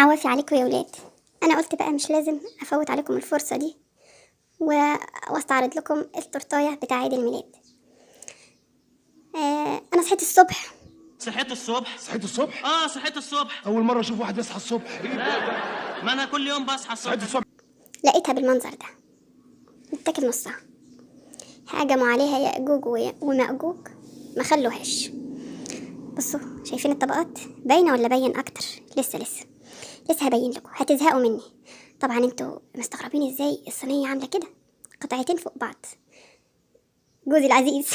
عوافي عليكم يا ولاد. انا قلت بقى مش لازم افوت عليكم الفرصة دي واستعرض لكم التورتايه بتاع عيد الميلاد. انا صحيت الصبح. صحيت الصبح؟ صحيت الصبح؟ صحيت الصبح. أول مرة أشوف واحد يصحى الصبح. ما أنا كل يوم بصحى صحيت الصبح. لقيتها بالمنظر ده، متاكل نصها، هاجموا عليها يأجوج ومأجوج ما خلوهاش. بصوا شايفين الطبقات باينه ولا باين اكتر؟ لسه هبين لكم، هتزهقوا مني. طبعا انتوا مستغربين ازاي الصينيه عامله كده، قطعتين فوق بعض. جوزي العزيز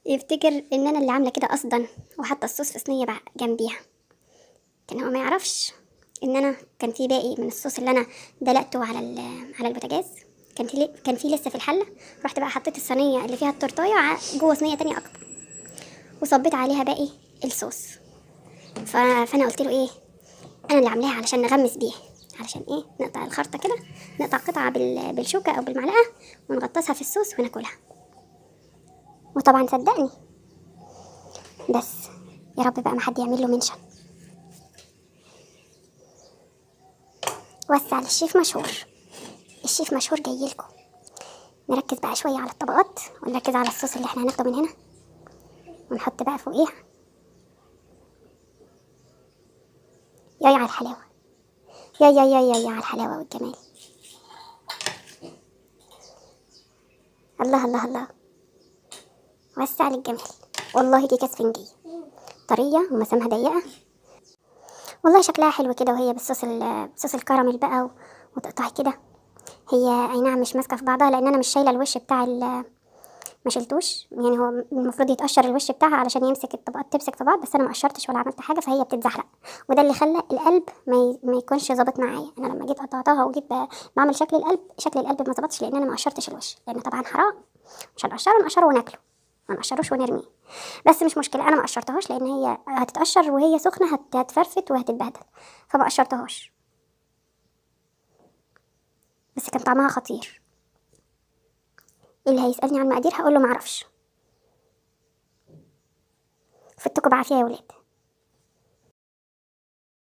يفتكر ان انا اللي عامله كده قصدا وحاطه الصوص في صينيه بقى جنبيها. كان هو ما يعرفش ان انا كان في باقي من الصوص اللي انا دلقته على البوتاجاز، كان في لسه في الحله. رحت بقى حطيت الصينيه اللي فيها التورتايه جوه صينيه تانية اكبر وصبيت عليها باقي الصوص. فانا قلت له ايه، انا اللي عاملاها علشان نغمس بيها، علشان ايه، نقطع الخرطه كده، نقطع قطعه بالشوكه او بالمعلقه ونغطسها في الصوص وناكلها. وطبعا صدقني، بس يا رب بقى ما حد يعمل له منشن. وسع للشيف مشهور، الشيف مشهور جايلكم. نركز بقى شويه على الطبقات ونركز على الصوص اللي احنا هناخده من هنا ونحط بقى فوقيها. ياي على الحلاوه، ياي ياي ياي ياي على الحلاوه والجمال. الله الله الله، وسع للجمال. والله دي كاسفنجية طرية ومسامها ضيقة، والله شكلها حلو كده، وهي بصوص الكراميل بقى وتقطعي كده. هي اي نعم مش ماسكه في بعضها لان انا مش شايله الوش بتاع ما شلتوش، يعني هو المفروض يتقشر الوش بتاعها علشان يمسك الطبقات تمسك في بعض، بس انا ما قشرتش ولا عملت حاجه، فهي بتتزحلق. وده اللي خلى القلب ما يكونش ظابط معايا. انا لما جيت قطعتها وجيت بعمل شكل القلب ما ظبطش لان انا ما قشرتش الوش، لان طبعا حرام، مش نقشره وناكله، ما نقشروش ونرميه. بس مش مشكله، انا ما قشرتهاش لان هي هتتقشر وهي سخنه هتفرفت وهتتبهدل، فما قشرتهاش. بس كان طعمها خطير. اللي هيسالني عن المقادير هقول له ما اعرفش. فتكوا بعافيه يا ولاد.